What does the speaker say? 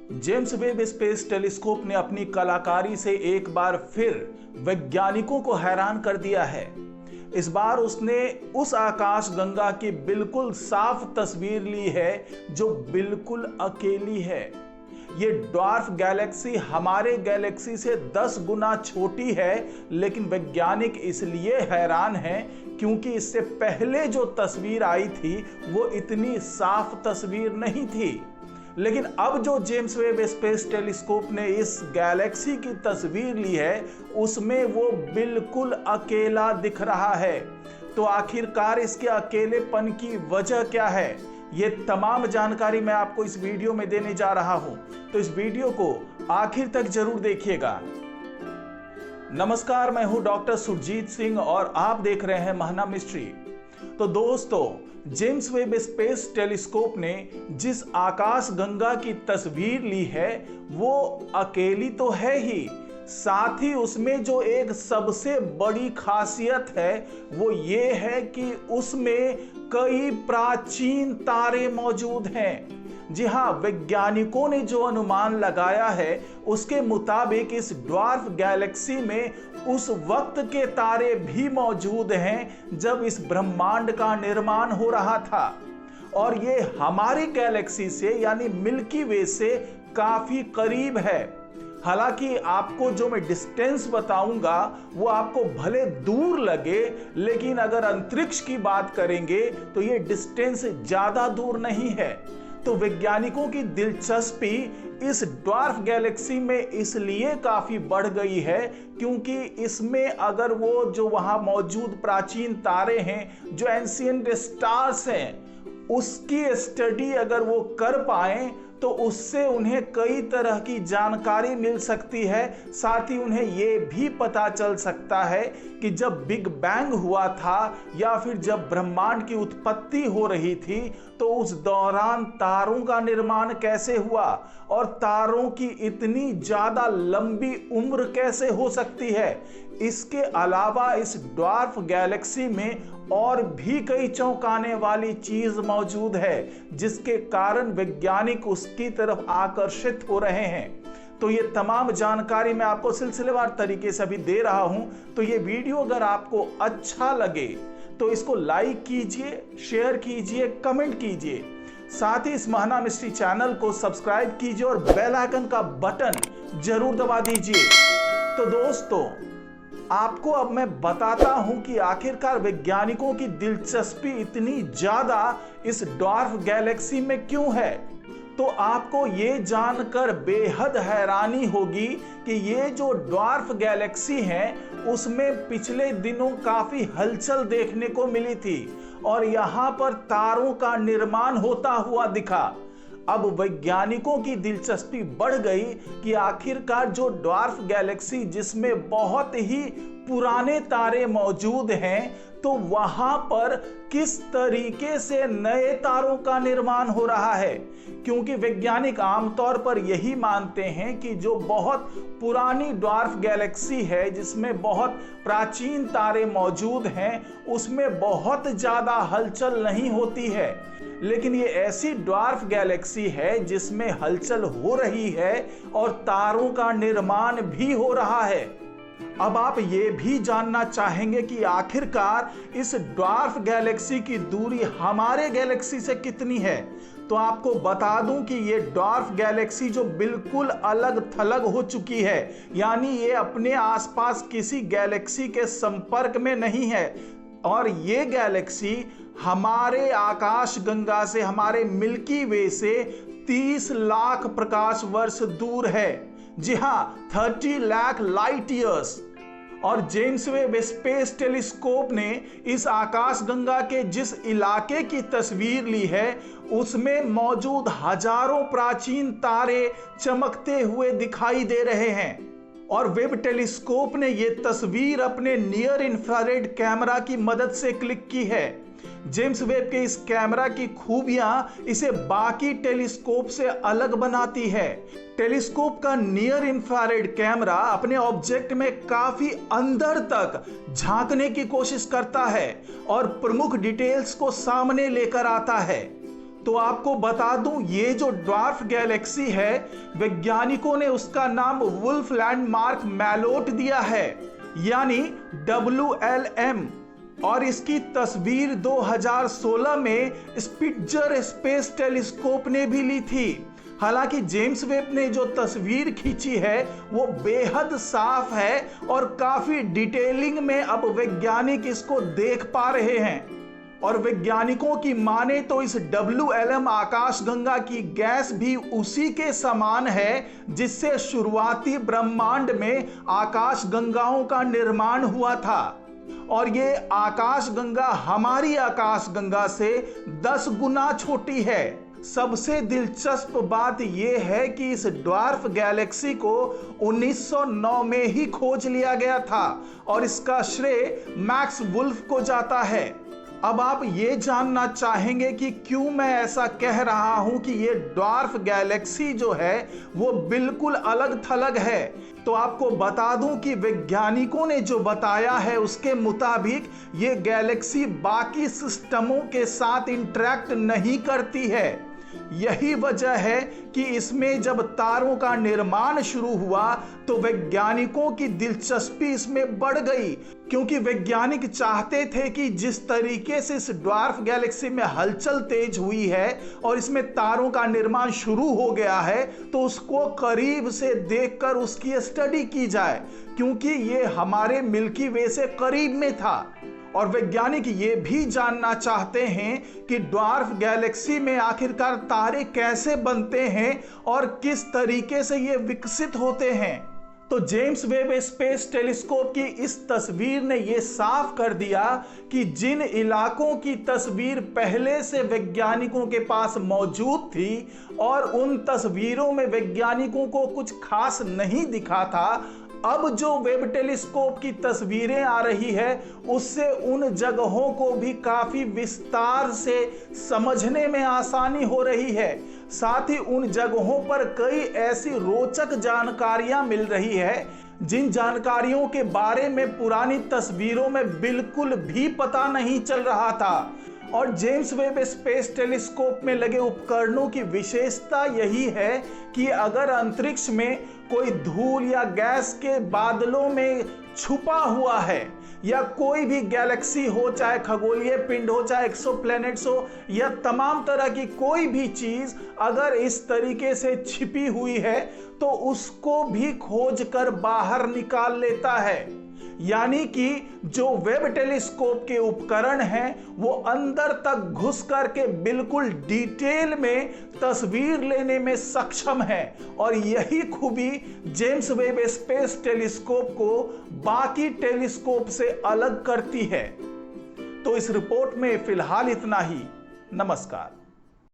James Webb space telescope ने अपनी कलाकारी से एक बार फिर वैज्ञानिकों को हैरान कर दिया है। इस बार उसने उस आकाश गंगा की बिल्कुल साफ तस्वीर ली है जो बिल्कुल अकेली है। ये ड्वार्फ गैलेक्सी हमारे गैलेक्सी से 10 गुना छोटी है, लेकिन वैज्ञानिक इसलिए हैरान हैं क्योंकि इससे पहले जो तस्वीर आई थी वो इतनी साफ तस्वीर नहीं थी। लेकिन अब जो जेम्स वेब स्पेस टेलीस्कोप ने इस गैलेक्सी की तस्वीर ली है उसमें वो बिल्कुल अकेला दिख रहा है। तो आखिरकार इसके अकेलेपन की वजह क्या है, ये तमाम जानकारी मैं आपको इस वीडियो में देने जा रहा हूं, तो इस वीडियो को आखिर तक जरूर देखिएगा। नमस्कार, मैं हूं डॉक्टर सुरजीत सिंह और आप देख रहे हैं महना मिस्ट्री। तो दोस्तों, जेम्स वेब स्पेस टेलीस्कोप ने जिस आकाश गंगा की तस्वीर ली है वो अकेली तो है ही, साथ ही उसमें जो एक सबसे बड़ी खासियत है वो ये है कि उसमें कई प्राचीन तारे मौजूद हैं। जी हाँ, वैज्ञानिकों ने जो अनुमान लगाया है उसके मुताबिक इस ड्वार्फ गैलेक्सी में उस वक्त के तारे भी मौजूद हैं जब इस ब्रह्मांड का निर्माण हो रहा था, और ये हमारी गैलेक्सी से यानी मिल्की वे से काफी करीब है। हालांकि आपको जो मैं डिस्टेंस बताऊंगा वो आपको भले दूर लगे, लेकिन अगर अंतरिक्ष की बात करेंगे तो ये डिस्टेंस ज्यादा दूर नहीं है। तो वैज्ञानिकों की दिलचस्पी इस ड्वार्फ गैलेक्सी में इसलिए काफी बढ़ गई है क्योंकि इसमें अगर वो जो वहां मौजूद प्राचीन तारे हैं, जो एंशिएंट स्टार्स हैं, उसकी स्टडी अगर वो कर पाए तो उससे उन्हें कई तरह की जानकारी मिल सकती है। साथ ही उन्हें ये भी पता चल सकता है कि जब बिग बैंग हुआ था या फिर जब ब्रह्मांड की उत्पत्ति हो रही थी तो उस दौरान तारों का निर्माण कैसे हुआ और तारों की इतनी ज्यादा लंबी उम्र कैसे हो सकती है। इसके अलावा इस ड्वार्फ गैलेक्सी में और भी कई चौंकाने वाली चीज मौजूद है जिसके कारण वैज्ञानिक उसकी तरफ आकर्षित हो रहे हैं। तो ये तमाम जानकारी मैं आपको सिलसिलेवार तरीके से अभी दे रहा हूं। तो ये वीडियो अगर आपको अच्छा लगे तो इसको लाइक कीजिए, शेयर कीजिए, कमेंट कीजिए। साथ ही इस महना मिस्ट्री चैनल को सब्सक्राइब कीजिए और बेल आइकन का बटन जरूर दबा दीजिए। तो दोस्तों, आपको अब मैं बताता हूं कि आखिरकार वैज्ञानिकों की दिलचस्पी इतनी ज्यादा इस ड्वार्फ गैलेक्सी में क्यों है। तो आपको ये जानकर बेहद हैरानी होगी कि ये जो ड्वार्फ गैलेक्सी है उसमें पिछले दिनों काफी हलचल देखने को मिली थी और यहां पर तारों का निर्माण होता हुआ दिखा। अब वैज्ञानिकों की दिलचस्पी बढ़ गई कि आखिरकार जो ड्वार्फ गैलेक्सी जिसमें बहुत ही पुराने तारे मौजूद हैं, तो वहां पर किस तरीके से नए तारों का निर्माण हो रहा है। क्योंकि वैज्ञानिक आमतौर पर यही मानते हैं कि जो बहुत पुरानी ड्वार्फ गैलेक्सी है जिसमें बहुत प्राचीन तारे मौजूद हैं उसमें बहुत ज्यादा हलचल नहीं होती है, लेकिन ये ऐसी ड्वार्फ गैलेक्सी है जिसमें हलचल हो रही है और तारों का निर्माण भी हो रहा है। अब आप ये भी जानना चाहेंगे कि आखिरकार इस ड्वार्फ गैलेक्सी की दूरी हमारे गैलेक्सी से कितनी है। तो आपको बता दूं कि ये ड्वार्फ गैलेक्सी जो बिल्कुल अलग थलग हो चुकी है, यानी ये अपने आसपास किसी गैलेक्सी के संपर्क में नहीं है, और ये गैलेक्सी हमारे आकाश गंगा से, हमारे मिल्की वे से 30 लाख प्रकाश वर्ष दूर है। जी हाँ, 30 लाख लाइट ईयर्स। और जेम्स वेब स्पेस टेलीस्कोप ने इस आकाश गंगा के जिस इलाके की तस्वीर ली है उसमें मौजूद हजारों प्राचीन तारे चमकते हुए दिखाई दे रहे हैं। और वेब टेलीस्कोप ने यह तस्वीर अपने नियर इंफ्रारेड कैमरा की मदद से क्लिक की है। जेम्स वेब के इस कैमरा की खूबियां इसे बाकी टेलीस्कोप से अलग बनाती है। टेलीस्कोप का नियर इंफ्रारेड कैमरा अपने ऑब्जेक्ट में काफी अंदर तक झांकने की कोशिश करता है और प्रमुख डिटेल्स को सामने लेकर आता है। तो आपको बता दूं, ये जो ड्वार्फ गैलेक्सी है, वैज्ञानिकों ने उसका नाम वुल्फ लैंडमार्क मैलोट दिया है, यानी WLM। और इसकी तस्वीर 2016 में स्पिट्जर स्पेस टेलीस्कोप ने भी ली थी। हालांकि जेम्स वेब ने जो तस्वीर खींची है वो बेहद साफ है और काफी डिटेलिंग में अब वैज्ञानिक इसको देख पा रहे हैं। और वैज्ञानिकों की माने तो इस WLM आकाशगंगा की गैस भी उसी के समान है जिससे शुरुआती ब्रह्मांड में आकाशगंगाओं का निर्माण हुआ था। और ये आकाशगंगा हमारी आकाशगंगा से 10 गुना छोटी है। सबसे दिलचस्प बात यह है कि इस ड्वार्फ गैलेक्सी को 1909 में ही खोज लिया गया था और इसका श्रेय मैक्स वुल्फ को जाता है। अब आप ये जानना चाहेंगे कि क्यों मैं ऐसा कह रहा हूं कि ये ड्वार्फ गैलेक्सी जो है वो बिल्कुल अलग थलग है। तो आपको बता दूं कि वैज्ञानिकों ने जो बताया है उसके मुताबिक ये गैलेक्सी बाकी सिस्टमों के साथ इंटरैक्ट नहीं करती है। यही वजह है कि इसमें जब तारों का निर्माण शुरू हुआ तो वैज्ञानिकों की दिलचस्पी इसमें बढ़ गई, क्योंकि वैज्ञानिक चाहते थे कि जिस तरीके से इस ड्वार्फ गैलेक्सी में हलचल तेज हुई है और इसमें तारों का निर्माण शुरू हो गया है तो उसको करीब से देखकर उसकी स्टडी की जाए, क्योंकि ये हमारे मिल्की वे से करीब में था। और वैज्ञानिक ये भी जानना चाहते हैं कि ड्वार्फ गैलेक्सी में आखिरकार तारे कैसे बनते हैं और किस तरीके से ये विकसित होते हैं। तो जेम्स वेब स्पेस टेलीस्कोप की इस तस्वीर ने ये साफ कर दिया कि जिन इलाकों की तस्वीर पहले से वैज्ञानिकों के पास मौजूद थी और उन तस्वीरों में वैज्ञानिकों को कुछ खास नहीं दिखा था, अब जो वेब टेलीस्कोप की तस्वीरें आ रही है उससे उन जगहों को भी काफी विस्तार से समझने में आसानी हो रही है। साथ ही उन जगहों पर कई ऐसी रोचक जानकारियां मिल रही है जिन जानकारियों के बारे में पुरानी तस्वीरों में बिल्कुल भी पता नहीं चल रहा था। और जेम्स वेब स्पेस टेलीस्कोप में लगे उपकरणों की विशेषता यही है कि अगर अंतरिक्ष में कोई धूल या गैस के बादलों में छुपा हुआ है या कोई भी गैलेक्सी हो, चाहे खगोलीय पिंड हो, चाहे एक्सोप्लैनेट्स हो, या तमाम तरह की कोई भी चीज अगर इस तरीके से छिपी हुई है तो उसको भी खोज कर बाहर निकाल लेता है। यानी कि जो वेब टेलीस्कोप के उपकरण हैं वो अंदर तक घुस करके बिल्कुल डिटेल में तस्वीर लेने में सक्षम है। और यही खूबी जेम्स वेब स्पेस टेलीस्कोप को बाकी टेलीस्कोप से अलग करती है। तो इस रिपोर्ट में फिलहाल इतना ही। नमस्कार।